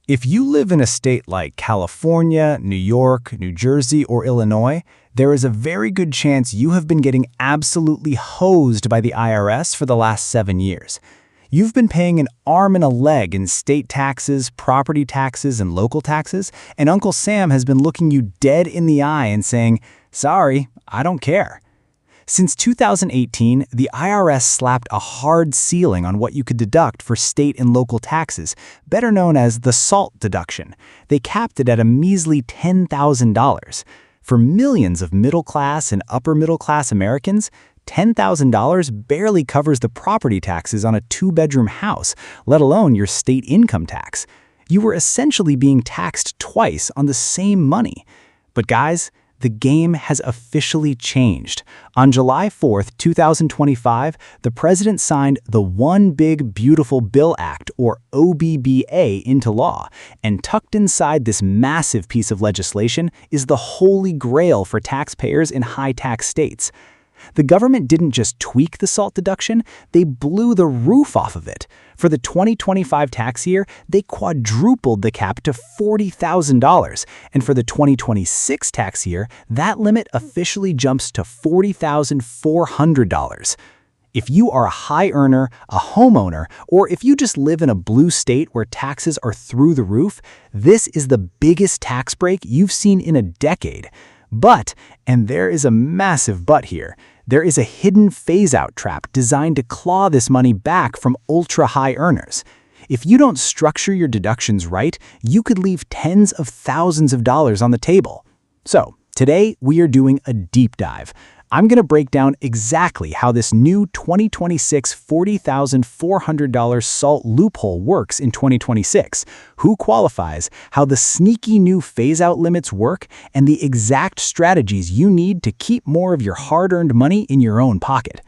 If you live in a state like California, New York, New Jersey, or Illinois, there is a very good chance you have been getting absolutely hosed by the IRS for the last 7 years. You've been paying an arm and a leg in state taxes, property taxes, and local taxes, and Uncle Sam has been looking you dead in the eye and saying, "Sorry, I don't care." Since 2018, the IRS slapped a hard ceiling on what you could deduct for state and local taxes, better known as the SALT deduction. They capped it at a measly $10,000. For millions of middle-class and upper-middle-class Americans, $10,000 barely covers the property taxes on a two-bedroom house, let alone your state income tax. You were essentially being taxed twice on the same money. But guys, the game has officially changed. On July 4th, 2025, the president signed the One Big Beautiful Bill Act, or OBBBA, into law, and tucked inside this massive piece of legislation is the holy grail for taxpayers in high-tax states. The government didn't just tweak the SALT deduction, they blew the roof off of it. For the 2025 tax year, they quadrupled the cap to $40,000, and for the 2026 tax year, that limit officially jumps to $40,400. If you are a high earner, a homeowner, or if you just live in a blue state where taxes are through the roof, this is the biggest tax break you've seen in a decade. But, and there is a massive but here, there is a hidden phase-out trap designed to claw this money back from ultra-high earners. If you don't structure your deductions right, you could leave tens of thousands of dollars on the table. So, today we are doing a deep dive. I'm going to break down exactly how this new 2026 $40,400 SALT loophole works in 2026, who qualifies, how the sneaky new phase-out limits work, and the exact strategies you need to keep more of your hard-earned money in your own pocket.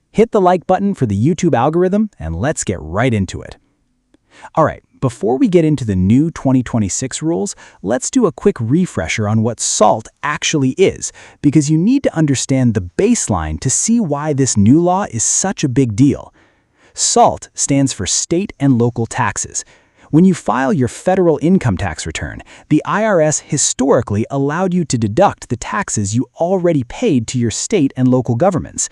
Hit the like button for the YouTube algorithm, and let's get right into it. All right, before we get into the new 2026 rules, let's do a quick refresher on what SALT actually is, because you need to understand the baseline to see why this new law is such a big deal. SALT stands for state and local taxes. When you file your federal income tax return, the IRS historically allowed you to deduct the taxes you already paid to your state and local governments.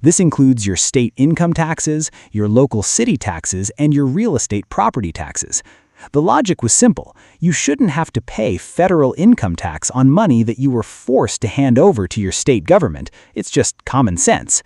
This includes your state income taxes, your local city taxes, and your real estate property taxes. The logic was simple. You shouldn't have to pay federal income tax on money that you were forced to hand over to your state government. It's just common sense.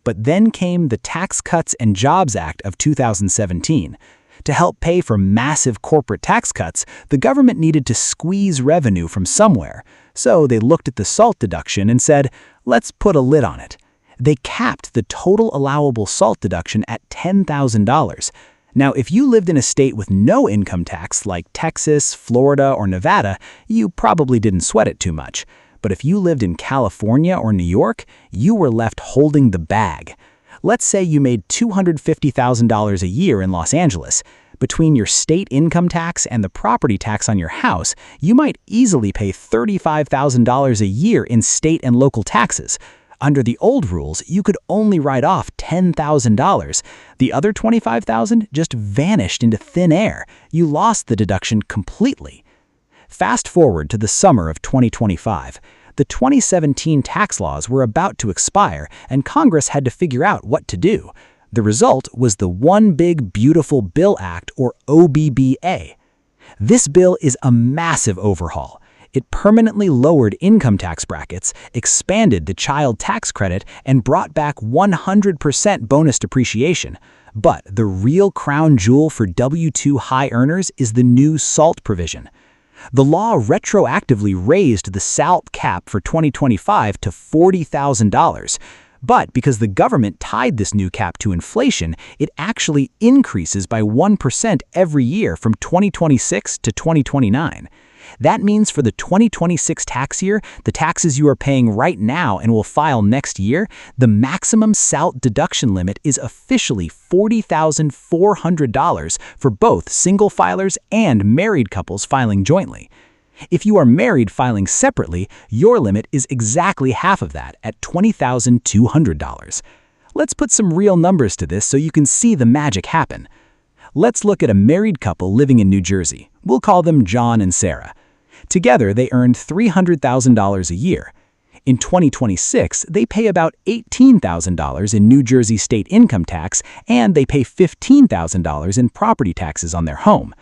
But then came the Tax Cuts and Jobs Act of 2017. To help pay for massive corporate tax cuts, the government needed to squeeze revenue from somewhere. So they looked at the SALT deduction and said, let's put a lid on it. They capped the total allowable SALT deduction at $10,000. Now, if you lived in a state with no income tax like Texas, Florida, or Nevada, you probably didn't sweat it too much. But if you lived in California or New York, you were left holding the bag. Let's say you made $250,000 a year in Los Angeles. Between your state income tax and the property tax on your house, you might easily pay $35,000 a year in state and local taxes. Under the old rules, you could only write off $10,000. The other $25,000 just vanished into thin air. You lost the deduction completely. Fast forward to the summer of 2025. The 2017 tax laws were about to expire, and Congress had to figure out what to do. The result was the One Big Beautiful Bill Act, or OBBBA. This bill is a massive overhaul. It permanently lowered income tax brackets, expanded the child tax credit, and brought back 100% bonus depreciation. But the real crown jewel for W2 high earners is the new SALT provision. The law retroactively raised the SALT cap for 2025 to $40,000. But because the government tied this new cap to inflation, it actually increases by 1% every year from 2026 to 2029. That means for the 2026 tax year, the taxes you are paying right now and will file next year, the maximum SALT deduction limit is officially $40,400 for both single filers and married couples filing jointly. If you are married filing separately, your limit is exactly half of that at $20,200. Let's put some real numbers to this so you can see the magic happen. Let's look at a married couple living in New Jersey. We'll call them John and Sarah. Together, they earned $300,000 a year. In 2026, they pay about $18,000 in New Jersey state income tax, and they pay $15,000 in property taxes on their home.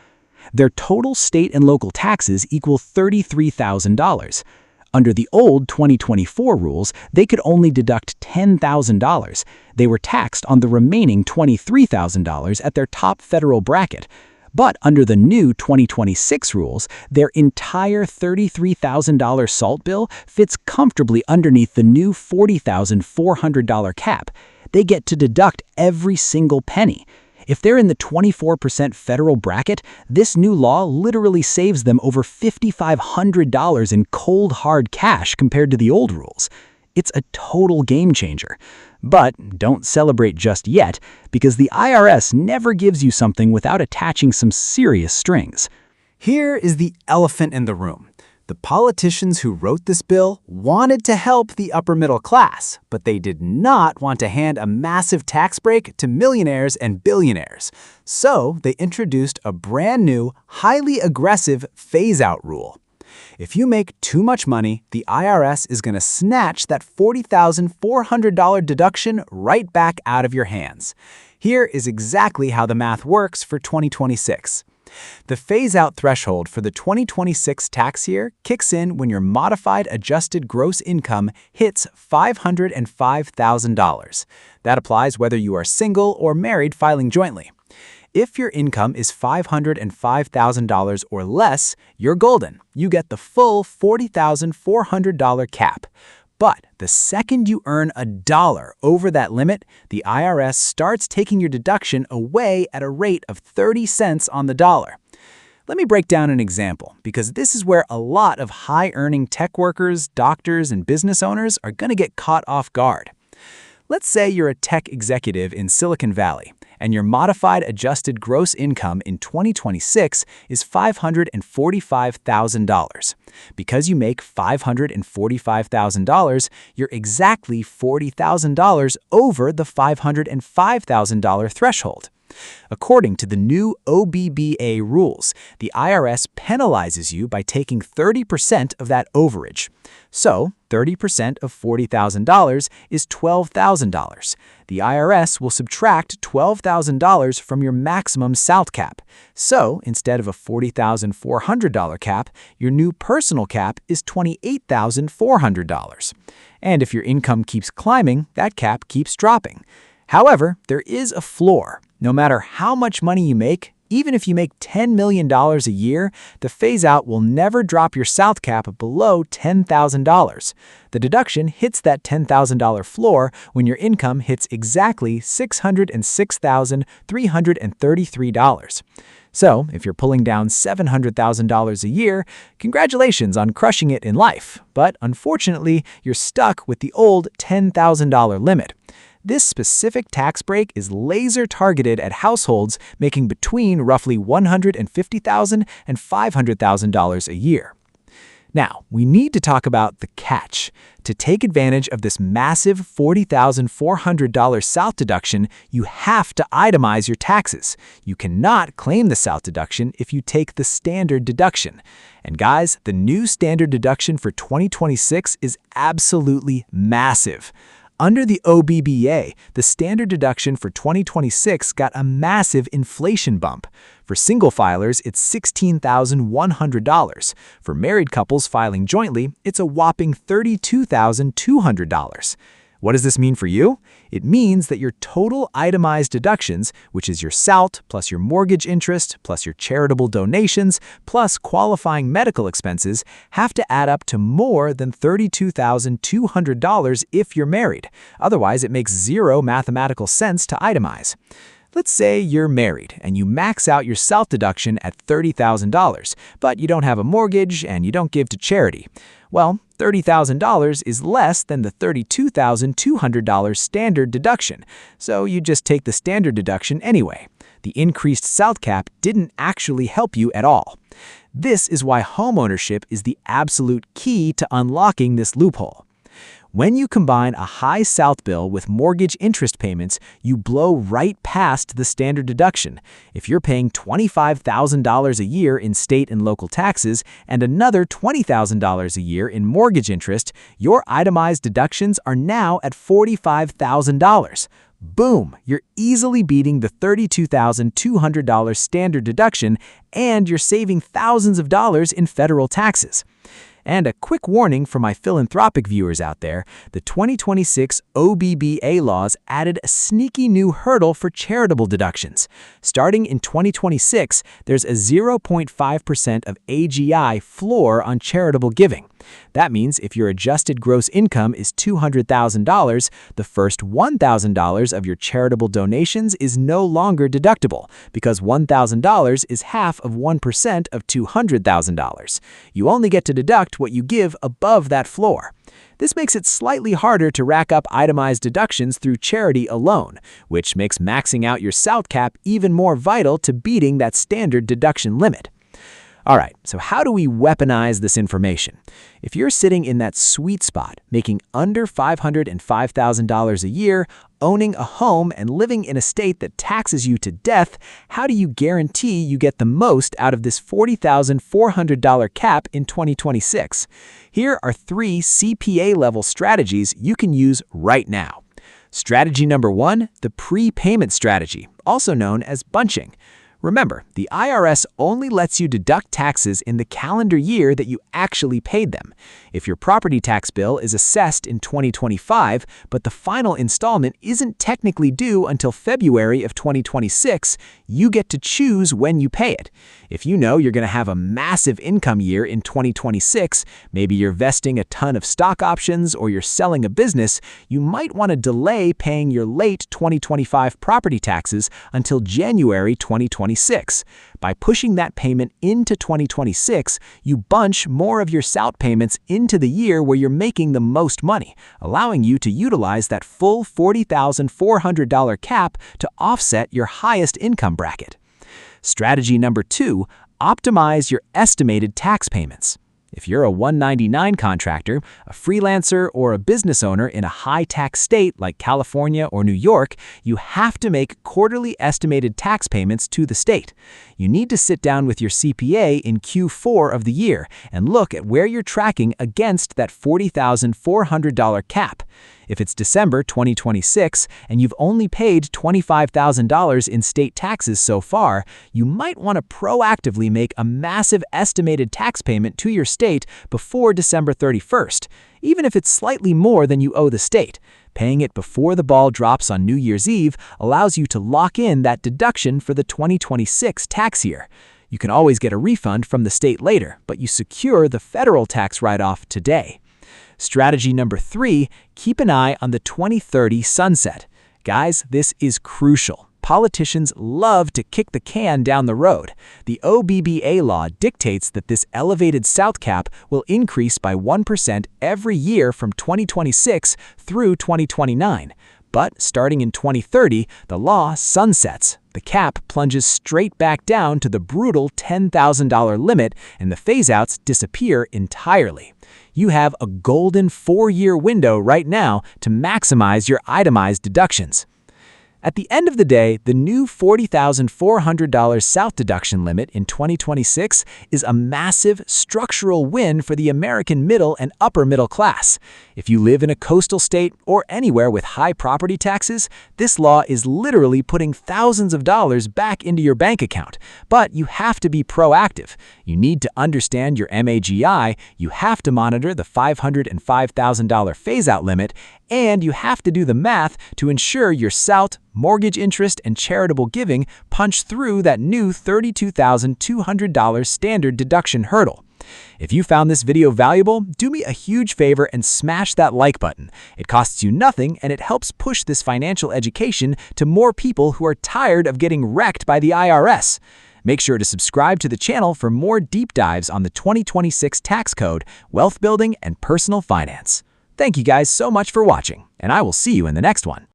Their total state and local taxes equal $33,000. Under the old 2024 rules, they could only deduct $10,000. They were taxed on the remaining $23,000 at their top federal bracket. But under the new 2026 rules, their entire $33,000 SALT bill fits comfortably underneath the new $40,400 cap. They get to deduct every single penny. If they're in the 24% federal bracket, this new law literally saves them over $5,500 in cold, hard cash compared to the old rules. It's a total game changer. But don't celebrate just yet, because the IRS never gives you something without attaching some serious strings. Here is the elephant in the room. The politicians who wrote this bill wanted to help the upper middle class, but they did not want to hand a massive tax break to millionaires and billionaires. So they introduced a brand new, highly aggressive phase-out rule. If you make too much money, the IRS is going to snatch that $40,400 deduction right back out of your hands. Here is exactly how the math works for 2026. The phase-out threshold for the 2026 tax year kicks in when your modified adjusted gross income hits $505,000. That applies whether you are single or married filing jointly. If your income is $505,000 or less, you're golden. You get the full $40,400 cap. But the second you earn $1 over that limit, the IRS starts taking your deduction away at a rate of 30 cents on the dollar. Let me break down an example, because this is where a lot of high-earning tech workers, doctors, and business owners are going to get caught off guard. Let's say you're a tech executive in Silicon Valley, and your modified adjusted gross income in 2026 is $545,000. Because you make $545,000, you're exactly $40,000 over the $505,000 threshold. According to the new OBBBA rules, the IRS penalizes you by taking 30% of that overage. So, 30% of $40,000 is $12,000. The IRS will subtract $12,000 from your maximum SALT cap. So, instead of a $40,400 cap, your new personal cap is $28,400. And if your income keeps climbing, that cap keeps dropping. However, there is a floor. No matter how much money you make, even if you make $10 million a year, the phase-out will never drop your SALT cap below $10,000. The deduction hits that $10,000 floor when your income hits exactly $606,333. So, if you're pulling down $700,000 a year, congratulations on crushing it in life. But unfortunately, you're stuck with the old $10,000 limit. This specific tax break is laser-targeted at households making between roughly $150,000 and $500,000 a year. Now, we need to talk about the catch. To take advantage of this massive $40,400 SALT deduction, you have to itemize your taxes. You cannot claim the SALT deduction if you take the standard deduction. And guys, the new standard deduction for 2026 is absolutely massive. Under the OBBBA, the standard deduction for 2026 got a massive inflation bump. For single filers, it's $16,100. For married couples filing jointly, it's a whopping $32,200. What does this mean for you? It means that your total itemized deductions, which is your SALT plus your mortgage interest plus your charitable donations plus qualifying medical expenses, have to add up to more than $32,200 if you're married. Otherwise, it makes zero mathematical sense to itemize. Let's say you're married and you max out your SALT deduction at $30,000, but you don't have a mortgage and you don't give to charity. Well, $30,000 is less than the $32,200 standard deduction, so you just take the standard deduction anyway. The increased SALT cap didn't actually help you at all. This is why homeownership is the absolute key to unlocking this loophole. When you combine a high South bill with mortgage interest payments, you blow right past the standard deduction. If you're paying $25,000 a year in state and local taxes and another $20,000 a year in mortgage interest, your itemized deductions are now at $45,000. Boom! You're easily beating the $32,200 standard deduction, and you're saving thousands of dollars in federal taxes. And a quick warning for my philanthropic viewers out there, the 2026 OBBBA laws added a sneaky new hurdle for charitable deductions. Starting in 2026, there's a 0.5% of AGI floor on charitable giving. That means if your adjusted gross income is $200,000, the first $1,000 of your charitable donations is no longer deductible, because $1,000 is half of 1% of $200,000. You only get to deduct what you give above that floor. This makes it slightly harder to rack up itemized deductions through charity alone, which makes maxing out your South cap even more vital to beating that standard deduction limit. All right, so how do we weaponize this information? If you're sitting in that sweet spot, making under $505,000 a year, owning a home, and living in a state that taxes you to death, how do you guarantee you get the most out of this $40,400 cap in 2026? Here are 3 CPA-level strategies you can use right now. Strategy number 1, the prepayment strategy, also known as bunching. Remember, the IRS only lets you deduct taxes in the calendar year that you actually paid them. If your property tax bill is assessed in 2025, but the final installment isn't technically due until February of 2026, you get to choose when you pay it. If you know you're going to have a massive income year in 2026, maybe you're vesting a ton of stock options or you're selling a business, you might want to delay paying your late 2025 property taxes until January 2026. By pushing that payment into 2026, you bunch more of your SALT payments into the year where you're making the most money, allowing you to utilize that full $40,400 cap to offset your highest income bracket. Strategy number 2, optimize your estimated tax payments. If you're a 199 contractor, a freelancer, or a business owner in a high-tax state like California or New York, you have to make quarterly estimated tax payments to the state. You need to sit down with your CPA in Q4 of the year and look at where you're tracking against that $40,400 cap. If it's December 2026 and you've only paid $25,000 in state taxes so far, you might want to proactively make a massive estimated tax payment to your state before December 31st, even if it's slightly more than you owe the state. Paying it before the ball drops on New Year's Eve allows you to lock in that deduction for the 2026 tax year. You can always get a refund from the state later, but you secure the federal tax write-off today. Strategy number 3, keep an eye on the 2030 sunset. Guys, this is crucial. Politicians love to kick the can down the road. The OBBBA law dictates that this elevated South cap will increase by 1% every year from 2026 through 2029. But starting in 2030, the law sunsets. The cap plunges straight back down to the brutal $10,000 limit, and the phase-outs disappear entirely. You have a golden 4-year window right now to maximize your itemized deductions. At the end of the day, the new $40,400 South deduction limit in 2026 is a massive structural win for the American middle and upper middle class. If you live in a coastal state or anywhere with high property taxes, this law is literally putting thousands of dollars back into your bank account. But you have to be proactive. You need to understand your MAGI, you have to monitor the $505,000 phase-out limit, and you have to do the math to ensure your SALT, mortgage interest, and charitable giving punch through that new $32,200 standard deduction hurdle. If you found this video valuable, do me a huge favor and smash that like button. It costs you nothing and it helps push this financial education to more people who are tired of getting wrecked by the IRS. Make sure to subscribe to the channel for more deep dives on the 2026 tax code, wealth building, and personal finance. Thank you guys so much for watching, and I will see you in the next one.